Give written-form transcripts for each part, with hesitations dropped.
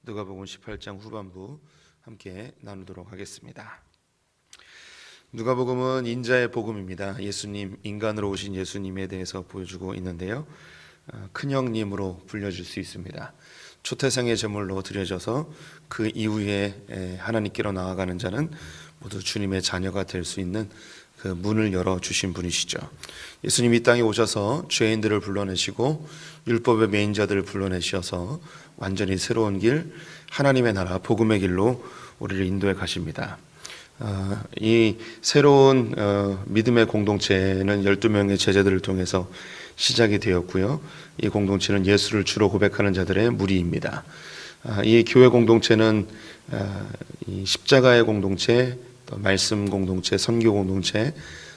누가복음 18장 후반부 함께 나누도록 하겠습니다. 누가복음은 인자의 복음입니다. 예수님, 인간으로 오신 예수님에 대해서 보여주고 있는데요. 큰형님으로 불려줄 수 있습니다. 초태생의 제물로 드려져서 그 이후에 하나님께로 나아가는 자는 모두 주님의 자녀가 될 수 있는 그 문을 열어주신 분이시죠. 예수님이 이 땅에 오셔서 죄인들을 불러내시고 율법의 매인자들을 불러내셔서 완전히 새로운 길, 하나님의 나라, 복음의 길로 우리를 인도해 가십니다. 이 새로운 믿음의 공동체는 12명의 제자들을 통해서 시작이 되었고요. 이 공동체는 예수를 주로 고백하는 자들의 무리입니다. 이 교회 공동체는 이 십자가의 공동체, 또 말씀 공동체, 선교 공동체,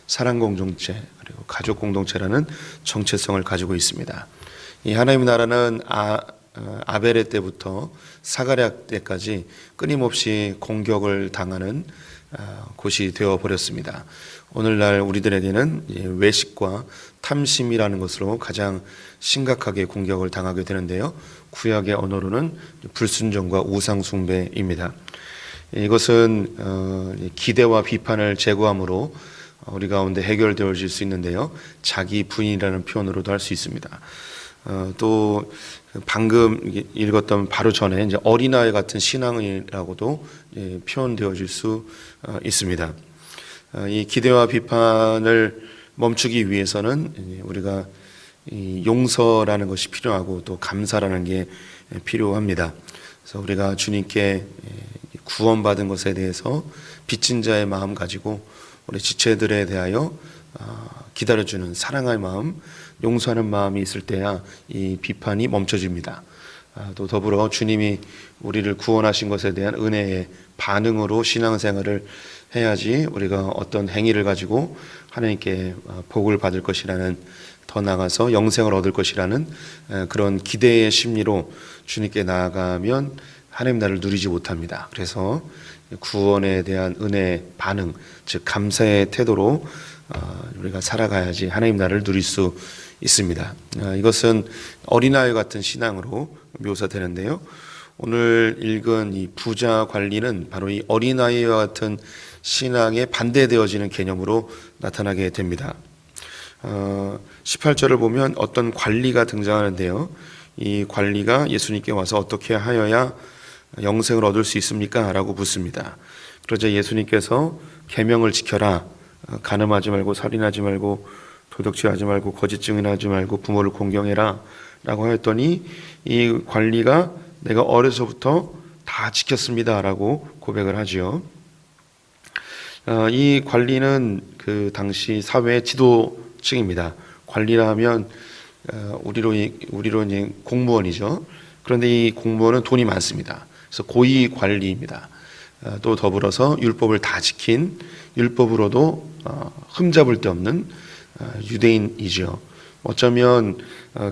사랑 공동체, 그리고 가족 공동체라는 정체성을 가지고 있습니다. 이 하나님의 나라는 아벨의 때부터 사가랴 때까지 끊임없이 공격을 당하는 곳이 되어버렸습니다. 오늘날 우리들에게는 외식과 탐심이라는 것으로 가장 심각하게 공격을 당하게 되는데요. 구약의 언어로는 불순종과 우상숭배입니다. 이것은 기대와 비판을 제거함으로 우리 가운데 해결되어질 수 있는데요. 자기 부인이라는 표현으로도 할 수 있습니다. 또 방금 읽었던 바로 전에 이제 어린아이 같은 신앙이라고도 표현되어질 수 있습니다. 이 기대와 비판을 멈추기 위해서는 우리가 용서라는 것이 필요하고 또 감사라는 게 필요합니다. 그래서 우리가 주님께 구원받은 것에 대해서 빚진 자의 마음 가지고 우리 지체들에 대하여 기다려주는 사랑의 마음, 용서하는 마음이 있을 때야 이 비판이 멈춰집니다. 또 더불어 주님이 우리를 구원하신 것에 대한 은혜의 반응으로 신앙생활을 해야지 우리가 어떤 행위를 가지고 하나님께 복을 받을 것이라는, 더 나아가서 영생을 얻을 것이라는 그런 기대의 심리로 주님께 나아가면 하나님 나라를 누리지 못합니다. 그래서 구원에 대한 은혜의 반응, 즉 감사의 태도로 우리가 살아가야지 하나님 나라를 누릴 수 있습니다. 이것은 어린아이 같은 신앙으로 묘사되는데요. 오늘 읽은 이 부자 관리는 바로 이 어린아이와 같은 신앙에 반대되어지는 개념으로 나타나게 됩니다. 18절을 보면 어떤 관리가 등장하는데요. 이 관리가 예수님께 와서 어떻게 하여야 영생을 얻을 수 있습니까? 라고 묻습니다. 그러자 예수님께서 계명을 지켜라. 간음하지 말고, 살인하지 말고, 도둑질하지 말고, 거짓 증인하지 말고, 부모를 공경해라 라고 하였더니 이 관리가 내가 어려서부터 다 지켰습니다 라고 고백을 하지요. 이 관리는 그 당시 사회의 지도층입니다. 관리라 하면 우리로 이제 공무원이죠. 그런데 이 공무원은 돈이 많습니다. 그래서 고위 관리입니다. 또 더불어서 율법을 다 지킨, 율법으로도 흠잡을 데 없는 유대인이죠. 어쩌면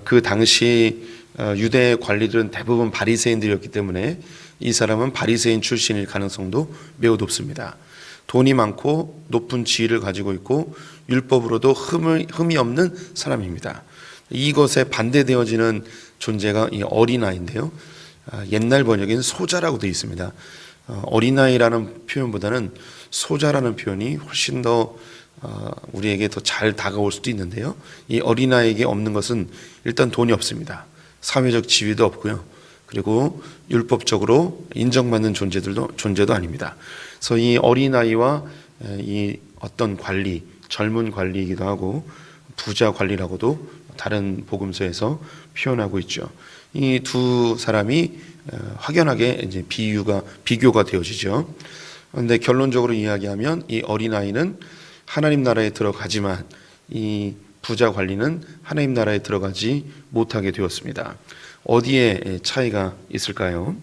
그 당시 유대 관리들은 대부분 바리새인들이었기 때문에 이 사람은 바리새인 출신일 가능성도 매우 높습니다. 돈이 많고 높은 지위를 가지고 있고 율법으로도 흠이 없는 사람입니다. 이것에 반대되어지는 존재가 이 어린아이인데요. 옛날 번역에는 소자라고 되어 있습니다. 어린아이라는 표현보다는 소자라는 표현이 훨씬 더 우리에게 더 잘 다가올 수도 있는데요. 이 어린아이에게 없는 것은 일단 돈이 없습니다. 사회적 지위도 없고요. 그리고 율법적으로 인정받는 존재도 아닙니다. 그래서 이 어린아이와 이 어떤 관리, 젊은 관리이기도 하고 부자 관리라고도 다른 복음서에서 표현하고 있죠. 이 두 사람이 확연하게 이제 비교가 되어지죠. 그런데 결론적으로 이야기하면 이 어린아이는 하나님 나라에 들어가지만 이 부자 관리는 하나님 나라에 들어가지 못하게 되었습니다. 어디에 차이가 있을까요?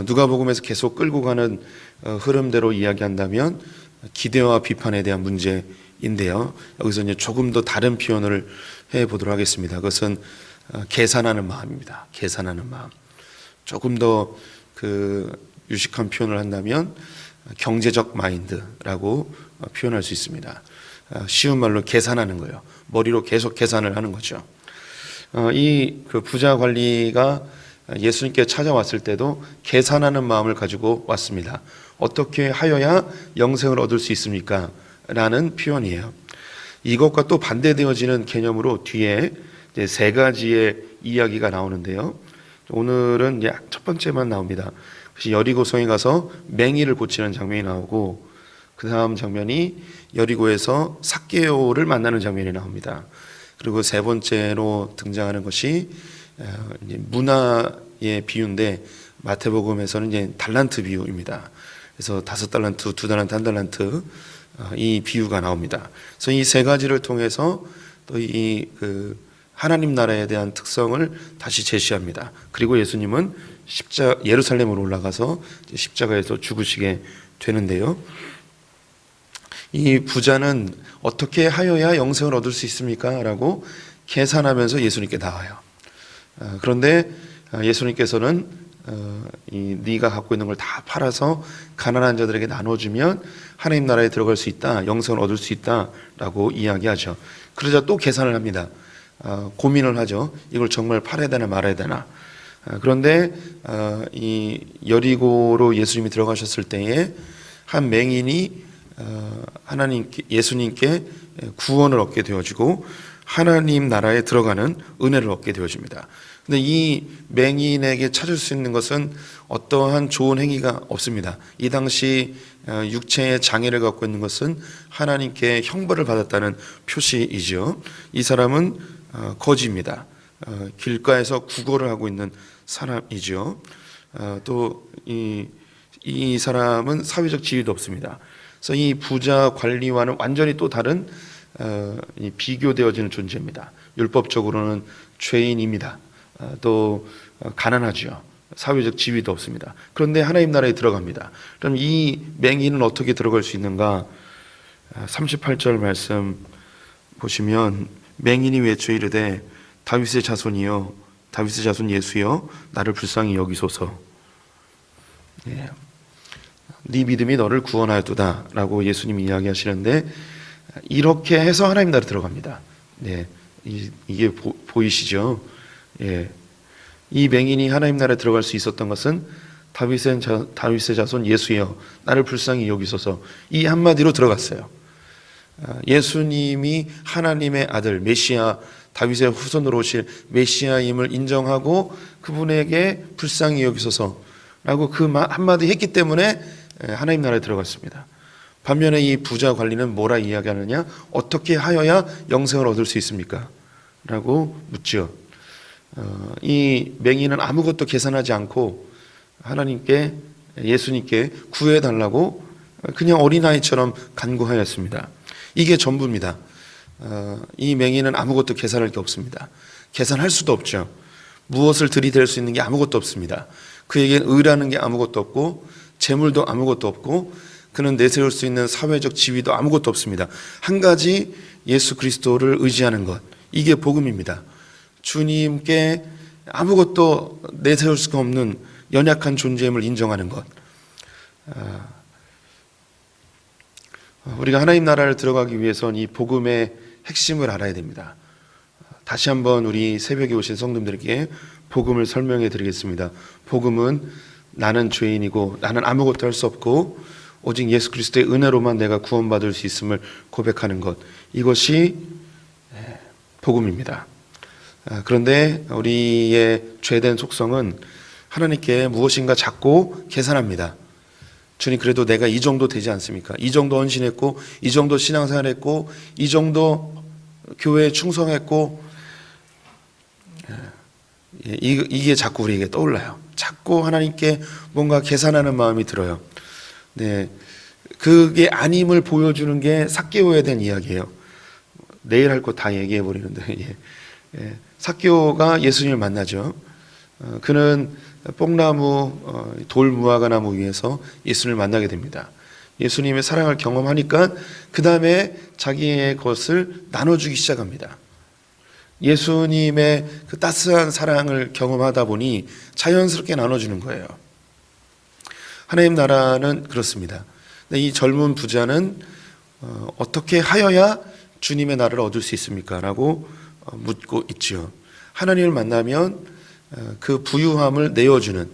누가복음에서 계속 끌고 가는 흐름대로 이야기한다면 기대와 비판에 대한 문제인데요. 여기서 이제 조금 더 다른 표현을 해보도록 하겠습니다. 그것은 계산하는 마음입니다. 계산하는 마음. 조금 더 유식한 표현을 한다면 경제적 마인드라고 표현할 수 있습니다. 쉬운 말로 계산하는 거예요. 머리로 계속 계산을 하는 거죠. 이 부자 관리가 예수님께 찾아왔을 때도 계산하는 마음을 가지고 왔습니다. 어떻게 하여야 영생을 얻을 수 있습니까? 라는 표현이에요. 이것과 또 반대되어지는 개념으로 뒤에 이제 세 가지의 이야기가 나오는데요. 오늘은 첫 번째만 나옵니다. 여리고성에 가서 맹인을 고치는 장면이 나오고, 그 다음 장면이 여리고에서 삭개오를 만나는 장면이 나옵니다. 그리고 세 번째로 등장하는 것이 이제 문화의 비유인데, 마태복음에서는 이제 달란트 비유입니다. 그래서 5달란트, 2달란트, 1달란트 이 비유가 나옵니다. 그래서 이 세 가지를 통해서 또 이 하나님 나라에 대한 특성을 다시 제시합니다. 그리고 예수님은 예루살렘으로 올라가서 십자가에서 죽으시게 되는데요. 이 부자는 어떻게 하여야 영생을 얻을 수 있습니까? 라고 계산하면서 예수님께 나와요. 그런데 예수님께서는 네가 갖고 있는 걸 다 팔아서 가난한 자들에게 나눠주면 하나님 나라에 들어갈 수 있다, 영생을 얻을 수 있다라고 이야기하죠. 그러자 또 계산을 합니다. 고민을 하죠. 이걸 정말 팔아야 되나 말아야 되나. 그런데 이 여리고로 예수님이 들어가셨을 때에 한 맹인이 예수님께 구원을 얻게 되어지고 하나님 나라에 들어가는 은혜를 얻게 되어집니다. 근데 이 맹인에게 찾을 수 있는 것은 어떠한 좋은 행위가 없습니다. 이 당시 육체의 장애를 갖고 있는 것은 하나님께 형벌을 받았다는 표시이죠. 이 사람은 거지입니다. 길가에서 구걸을 하고 있는 사람이죠. 또 이 사람은 사회적 지위도 없습니다. 그래서 이 부자 관리와는 완전히 또 다른 비교되어지는 존재입니다. 율법적으로는 죄인입니다. 또 가난하죠. 사회적 지위도 없습니다. 그런데 하나님 나라에 들어갑니다. 그럼 이 맹인은 어떻게 들어갈 수 있는가? 38절 말씀 보시면 맹인이 외쳐 이르되 다윗의 자손이여, 다윗의 자손 예수여, 나를 불쌍히 여기소서. 네 믿음이 너를 구원하였도다 라고 예수님이 이야기하시는데, 이렇게 해서 하나님 나라에 들어갑니다. 네, 이게 보이시죠? 예, 이 맹인이 하나님 나라에 들어갈 수 있었던 것은 다윗의 자손 예수여, 나를 불쌍히 여기소서, 이 한마디로 들어갔어요. 예수님이 하나님의 아들 메시아, 다윗의 후손으로 오실 메시아임을 인정하고 그분에게 불쌍히 여기소서라고 그 한마디 했기 때문에 하나님 나라에 들어갔습니다. 반면에 이 부자 관리는 뭐라 이야기하느냐? 어떻게 하여야 영생을 얻을 수 있습니까? 라고 묻죠. 이 맹인은 아무것도 계산하지 않고 하나님께, 예수님께 구해달라고 그냥 어린아이처럼 간구하였습니다. 이게 전부입니다. 이 맹인은 아무것도 계산할 게 없습니다. 계산할 수도 없죠. 무엇을 들이댈 수 있는 게 아무것도 없습니다. 그에게는 의라는 게 아무것도 없고 재물도 아무것도 없고 그는 내세울 수 있는 사회적 지위도 아무것도 없습니다. 한 가지, 예수 그리스도를 의지하는 것, 이게 복음입니다. 주님께 아무것도 내세울 수가 없는 연약한 존재임을 인정하는 것. 우리가 하나님 나라를 들어가기 위해서는 이 복음의 핵심을 알아야 됩니다. 다시 한번 우리 새벽에 오신 성도님들에게 복음을 설명해 드리겠습니다. 복음은 나는 죄인이고 나는 아무것도 할 수 없고 오직 예수 그리스도의 은혜로만 내가 구원받을 수 있음을 고백하는 것, 이것이 복음입니다. 그런데 우리의 죄된 속성은 하나님께 무엇인가 자꾸 계산합니다. 주님, 그래도 내가 이 정도 되지 않습니까? 이 정도 헌신했고, 이 정도 신앙생활했고, 이 정도 교회에 충성했고, 이게 자꾸 우리에게 떠올라요. 자꾸 하나님께 뭔가 계산하는 마음이 들어요. 네, 그게 아님을 보여주는 게 삭개오에 대한 이야기예요. 내일 할 거 다 얘기해 버리는데, 삭개오가 예수님을 만나죠. 그는 뽕나무, 돌 무화과 나무 위에서 예수님을 만나게 됩니다. 예수님의 사랑을 경험하니까 그 다음에 자기의 것을 나눠주기 시작합니다. 예수님의 그 따스한 사랑을 경험하다 보니 자연스럽게 나눠주는 거예요. 하나님 나라는 그렇습니다. 근데 이 젊은 부자는 어떻게 하여야 주님의 나라를 얻을 수 있습니까? 라고 묻고 있죠. 하나님을 만나면 그 부유함을 내어주는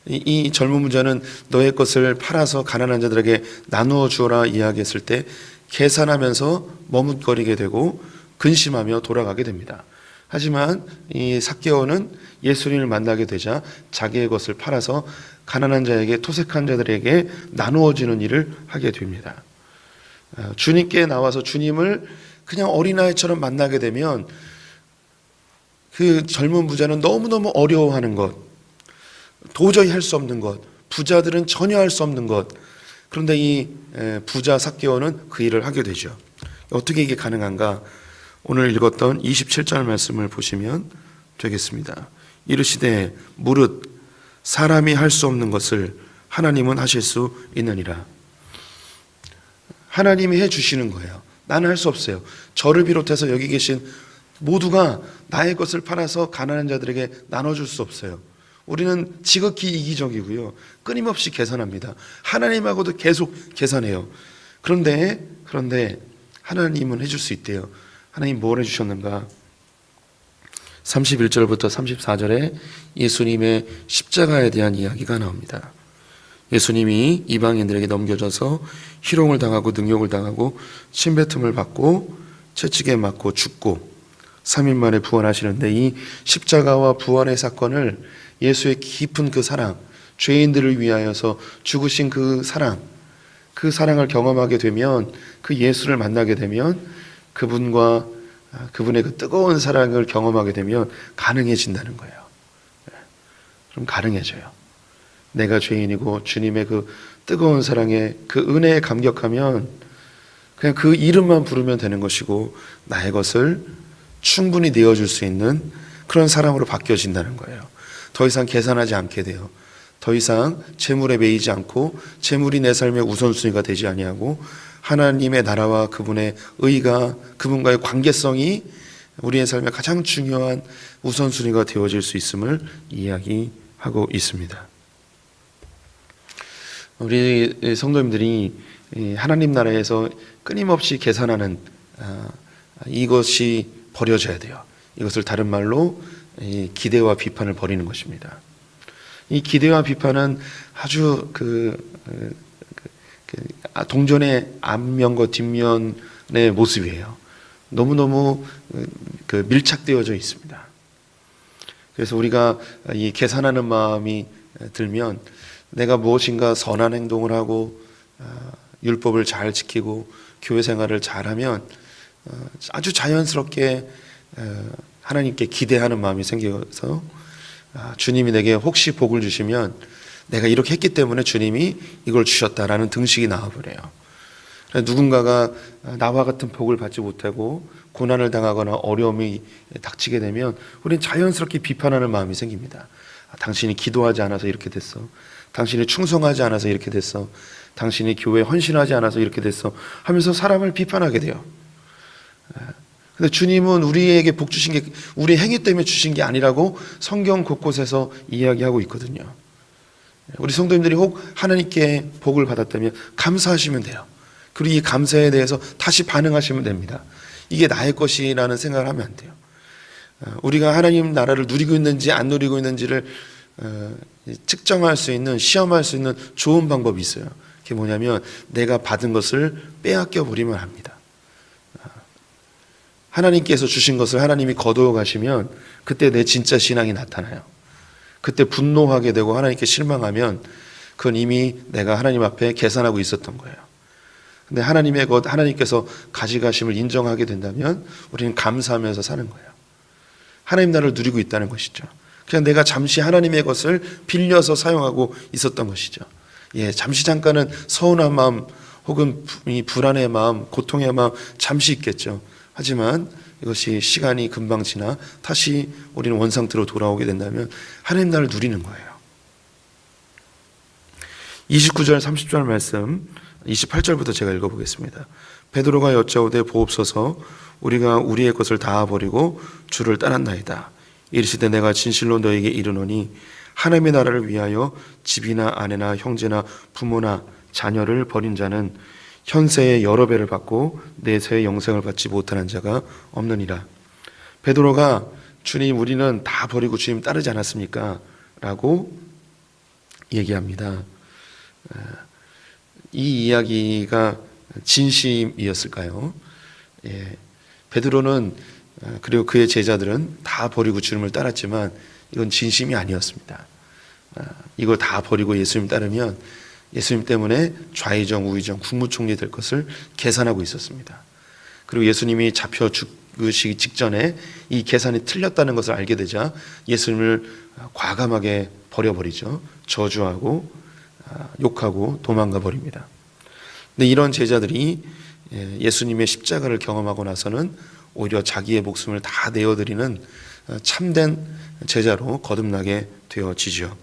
이 젊은 부자는 너의 것을 팔아서 가난한 자들에게 나누어 주어라 이야기했을 때 계산하면서 머뭇거리게 되고 근심하며 돌아가게 됩니다. 하지만 이 삭개오는 예수님을 만나게 되자 자기의 것을 팔아서 가난한 자에게 토색한 자들에게 나누어 주는 일을 하게 됩니다. 주님께 나와서 주님을 그냥 어린아이처럼 만나게 되면 그 젊은 부자는 너무너무 어려워하는 것, 도저히 할 수 없는 것, 부자들은 전혀 할 수 없는 것. 그런데 이 부자 삭개오는 그 일을 하게 되죠. 어떻게 이게 가능한가? 오늘 읽었던 27절 말씀을 보시면 되겠습니다. 이르시되 무릇 사람이 할 수 없는 것을 하나님은 하실 수 있느니라. 하나님이 해주시는 거예요. 나는 할 수 없어요. 저를 비롯해서 여기 계신 모두가 나의 것을 팔아서 가난한 자들에게 나눠줄 수 없어요. 우리는 지극히 이기적이고요. 끊임없이 계산합니다. 하나님하고도 계속 계산해요. 그런데 하나님은 해줄 수 있대요. 하나님 뭘 해주셨는가? 31절부터 34절에 예수님의 십자가에 대한 이야기가 나옵니다. 예수님이 이방인들에게 넘겨져서 희롱을 당하고 능욕을 당하고 침뱉음을 받고 채찍에 맞고 죽고 3일 만에 부활하시는데 이 십자가와 부활의 사건을 예수의 깊은 그 사랑, 죄인들을 위하여서 죽으신 그 사랑을 경험하게 되면, 그 예수를 만나게 되면, 그분과 그분의 그 뜨거운 사랑을 경험하게 되면 가능해진다는 거예요. 그럼 가능해져요. 내가 죄인이고 주님의 그 뜨거운 사랑에 그 은혜에 감격하면 그냥 그 이름만 부르면 되는 것이고 나의 것을 충분히 내어줄 수 있는 그런 사람으로 바뀌어진다는 거예요. 더 이상 계산하지 않게 돼요. 더 이상 재물에 매이지 않고 재물이 내 삶의 우선순위가 되지 아니하고 하나님의 나라와 그분의 의가, 그분과의 관계성이 우리의 삶의 가장 중요한 우선순위가 되어질 수 있음을 이야기하고 있습니다. 우리 성도님들이 하나님 나라에서 끊임없이 계산하는 이것이 버려져야 돼요. 이것을 다른 말로 기대와 비판을 버리는 것입니다. 이 기대와 비판은 아주 동전의 앞면과 뒷면의 모습이에요. 너무너무 밀착되어져 있습니다. 그래서 우리가 이 계산하는 마음이 들면 내가 무엇인가 선한 행동을 하고 율법을 잘 지키고 교회 생활을 잘하면 아주 자연스럽게 하나님께 기대하는 마음이 생겨서 주님이 내게 혹시 복을 주시면 내가 이렇게 했기 때문에 주님이 이걸 주셨다라는 등식이 나와버려요. 누군가가 나와 같은 복을 받지 못하고 고난을 당하거나 어려움이 닥치게 되면 우리는 자연스럽게 비판하는 마음이 생깁니다. 당신이 기도하지 않아서 이렇게 됐어. 당신이 충성하지 않아서 이렇게 됐어. 당신이 교회에 헌신하지 않아서 이렇게 됐어 하면서 사람을 비판하게 돼요. 근데 주님은 우리에게 복 주신 게 우리 행위 때문에 주신 게 아니라고 성경 곳곳에서 이야기하고 있거든요. 우리 성도님들이 혹 하나님께 복을 받았다면 감사하시면 돼요. 그리고 이 감사에 대해서 다시 반응하시면 됩니다. 이게 나의 것이라는 생각을 하면 안 돼요. 우리가 하나님 나라를 누리고 있는지 안 누리고 있는지를 측정할 수 있는, 시험할 수 있는 좋은 방법이 있어요. 그게 뭐냐면 내가 받은 것을 빼앗겨 버리면 합니다. 하나님께서 주신 것을 하나님이 거두어 가시면 그때 내 진짜 신앙이 나타나요. 그때 분노하게 되고 하나님께 실망하면 그건 이미 내가 하나님 앞에 계산하고 있었던 거예요. 근데 하나님의 것, 하나님께서 가져가심을 인정하게 된다면 우리는 감사하면서 사는 거예요. 하나님 나라를 누리고 있다는 것이죠. 그냥 내가 잠시 하나님의 것을 빌려서 사용하고 있었던 것이죠. 잠시 잠깐은 서운한 마음 혹은 이 불안의 마음, 고통의 마음 잠시 있겠죠. 하지만 이것이 시간이 금방 지나 다시 우리는 원상태로 돌아오게 된다면 하나님 나라를 누리는 거예요. 29절 30절 말씀 28절부터 제가 읽어보겠습니다. 베드로가 여짜오되 보옵소서 우리가 우리의 것을 다 버리고 주를 따랐나이다. 이르시되 내가 진실로 너에게 이르노니 하나님의 나라를 위하여 집이나 아내나 형제나 부모나 자녀를 버린 자는 현세의 여러 배를 받고 내세의 영생을 받지 못하는 자가 없느니라. 베드로가 주님, 우리는 다 버리고 주님 따르지 않았습니까? 라고 얘기합니다. 이 이야기가 진심이었을까요? 베드로는 그리고 그의 제자들은 다 버리고 주님을 따랐지만 이건 진심이 아니었습니다. 이걸 다 버리고 예수님 따르면 예수님 때문에 좌의정 우의정 국무총리 될 것을 계산하고 있었습니다. 그리고 예수님이 잡혀 죽으시기 직전에 이 계산이 틀렸다는 것을 알게 되자 예수님을 과감하게 버려버리죠. 저주하고 욕하고 도망가 버립니다. 근데 이런 제자들이 예수님의 십자가를 경험하고 나서는 오히려 자기의 목숨을 다 내어드리는 참된 제자로 거듭나게 되어지죠.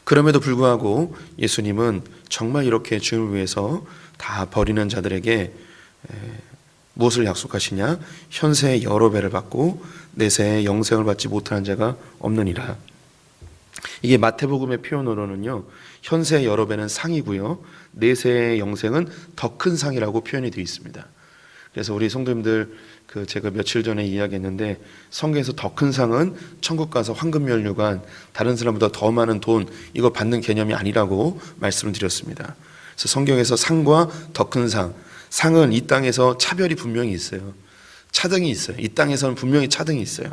그럼에도 불구하고 예수님은 정말 이렇게 주님을 위해서 다 버리는 자들에게 무엇을 약속하시냐? 현세의 여러 배를 받고 내세의 영생을 받지 못하는 자가 없느니라. 이게 마태복음의 표현으로는요, 현세의 여러 배는 상이고요, 내세의 영생은 더 큰 상이라고 표현이 되어 있습니다. 그래서 우리 성도님들, 제가 며칠 전에 이야기했는데, 성경에서 더 큰 상은 천국 가서 황금면류관, 다른 사람보다 더 많은 돈, 이거 받는 개념이 아니라고 말씀을 드렸습니다. 그래서 성경에서 상과 더 큰 상, 상은 이 땅에서 차별이 분명히 있어요. 차등이 있어요. 이 땅에서는 분명히 차등이 있어요.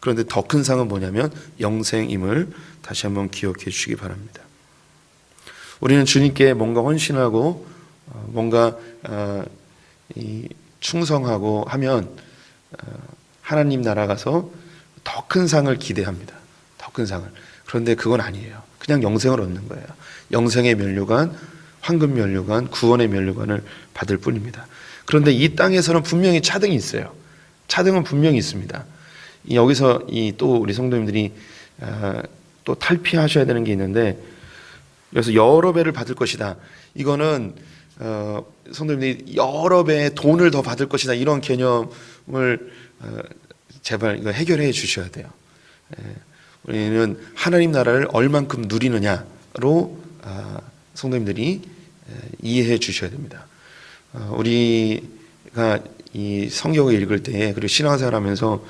그런데 더 큰 상은 뭐냐면 영생임을 다시 한번 기억해 주시기 바랍니다. 우리는 주님께 뭔가 헌신하고 뭔가 충성하고 하면 하나님 나라 가서 더 큰 상을 기대합니다. 더 큰 상을. 그런데 그건 아니에요. 그냥 영생을 얻는 거예요. 영생의 면류관, 황금 면류관, 구원의 면류관을 받을 뿐입니다. 그런데 이 땅에서는 분명히 차등이 있어요. 차등은 분명히 있습니다. 여기서 또 우리 성도님들이 또 탈피하셔야 되는 게 있는데, 그래서 여러 배를 받을 것이다. 이거는 성도님들이 여러 배의 돈을 더 받을 것이다. 이런 개념을 제발 이거 해결해 주셔야 돼요. 우리는 하나님 나라를 얼만큼 누리느냐로 성도님들이 이해해 주셔야 됩니다. 우리가 이 성경을 읽을 때, 그리고 신앙생활하면서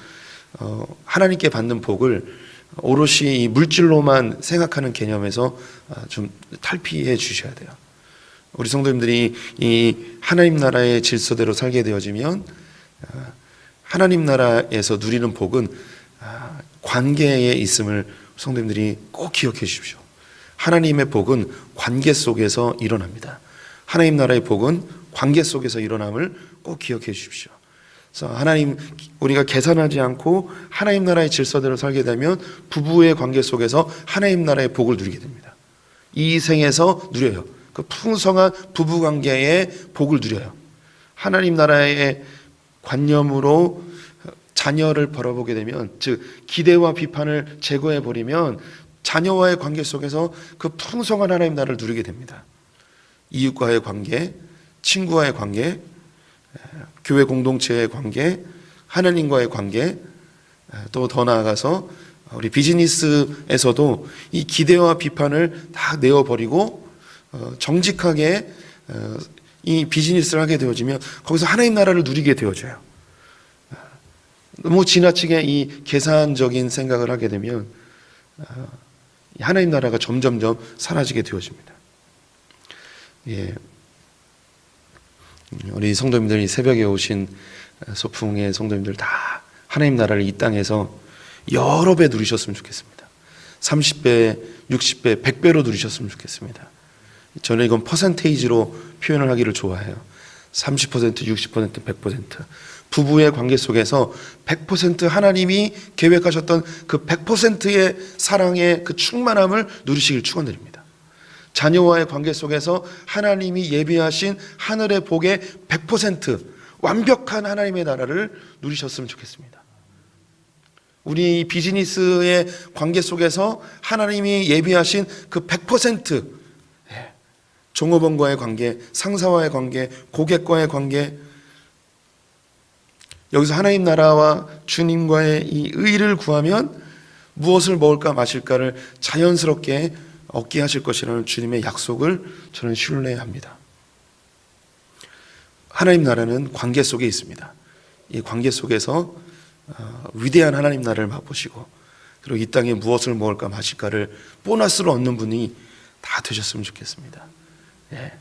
하나님께 받는 복을 오롯이 이 물질로만 생각하는 개념에서 좀 탈피해 주셔야 돼요. 우리 성도님들이 이 하나님 나라의 질서대로 살게 되어지면 하나님 나라에서 누리는 복은 관계에 있음을 성도님들이 꼭 기억해 주십시오. 하나님의 복은 관계 속에서 일어납니다. 하나님 나라의 복은 관계 속에서 일어남을 꼭 기억해 주십시오. 그래서 우리가 계산하지 않고 하나님 나라의 질서대로 살게 되면 부부의 관계 속에서 하나님 나라의 복을 누리게 됩니다. 이 생에서 누려요. 그 풍성한 부부 관계의 복을 누려요. 하나님 나라의 관념으로 자녀를 바라보게 되면, 즉 기대와 비판을 제거해 버리면 자녀와의 관계 속에서 그 풍성한 하나님 나라를 누리게 됩니다. 이웃과의 관계, 친구와의 관계, 교회 공동체의 관계, 하나님과의 관계, 또 더 나아가서 우리 비즈니스에서도 이 기대와 비판을 다 내어버리고 정직하게 이 비즈니스를 하게 되어지면 거기서 하나님 나라를 누리게 되어져요. 너무 지나치게 이 계산적인 생각을 하게 되면 하나님 나라가 점점점 사라지게 되어집니다. 예. 우리 성도님들이 새벽에 오신 소풍의 성도님들 다 하나님 나라를 이 땅에서 여러 배 누리셨으면 좋겠습니다. 30배, 60배, 100배로 누리셨으면 좋겠습니다. 저는 이건 퍼센테이지로 표현을 하기를 좋아해요. 30%, 60%, 100%. 부부의 관계 속에서 100% 하나님이 계획하셨던 그 100%의 사랑의 그 충만함을 누리시길 축원드립니다. 자녀와의 관계 속에서 하나님이 예비하신 하늘의 복의 100% 완벽한 하나님의 나라를 누리셨으면 좋겠습니다. 우리 비즈니스의 관계 속에서 하나님이 예비하신 그 100% 종업원과의 관계, 상사와의 관계, 고객과의 관계, 여기서 하나님 나라와 주님과의 이 의를 구하면 무엇을 먹을까 마실까를 자연스럽게 얻게 하실 것이라는 주님의 약속을 저는 신뢰합니다. 하나님 나라는 관계 속에 있습니다. 이 관계 속에서 위대한 하나님 나라를 맛보시고 그리고 이 땅에 무엇을 먹을까 마실까를 보너스로 얻는 분이 다 되셨으면 좋겠습니다. 예.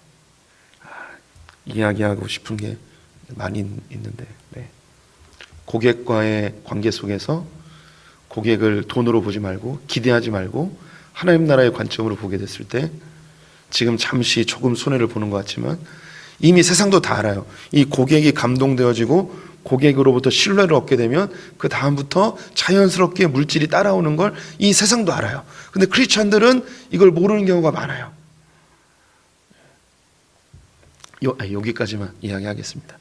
이야기하고 싶은 게 많이 있는데 고객과의 관계 속에서 고객을 돈으로 보지 말고 기대하지 말고 하나님 나라의 관점으로 보게 됐을 때 지금 잠시 조금 손해를 보는 것 같지만 이미 세상도 다 알아요. 이 고객이 감동되어지고 고객으로부터 신뢰를 얻게 되면 그 다음부터 자연스럽게 물질이 따라오는 걸 이 세상도 알아요. 근데 크리스찬들은 이걸 모르는 경우가 많아요. 여기까지만 이야기하겠습니다.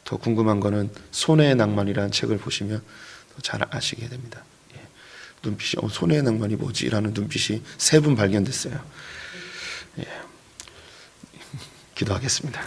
더 궁금한 거는 손해의 낭만이라는 책을 보시면 더 잘 아시게 됩니다. 눈빛이 손해의 낭만이 뭐지? 라는 눈빛이 3분 발견됐어요. 기도하겠습니다.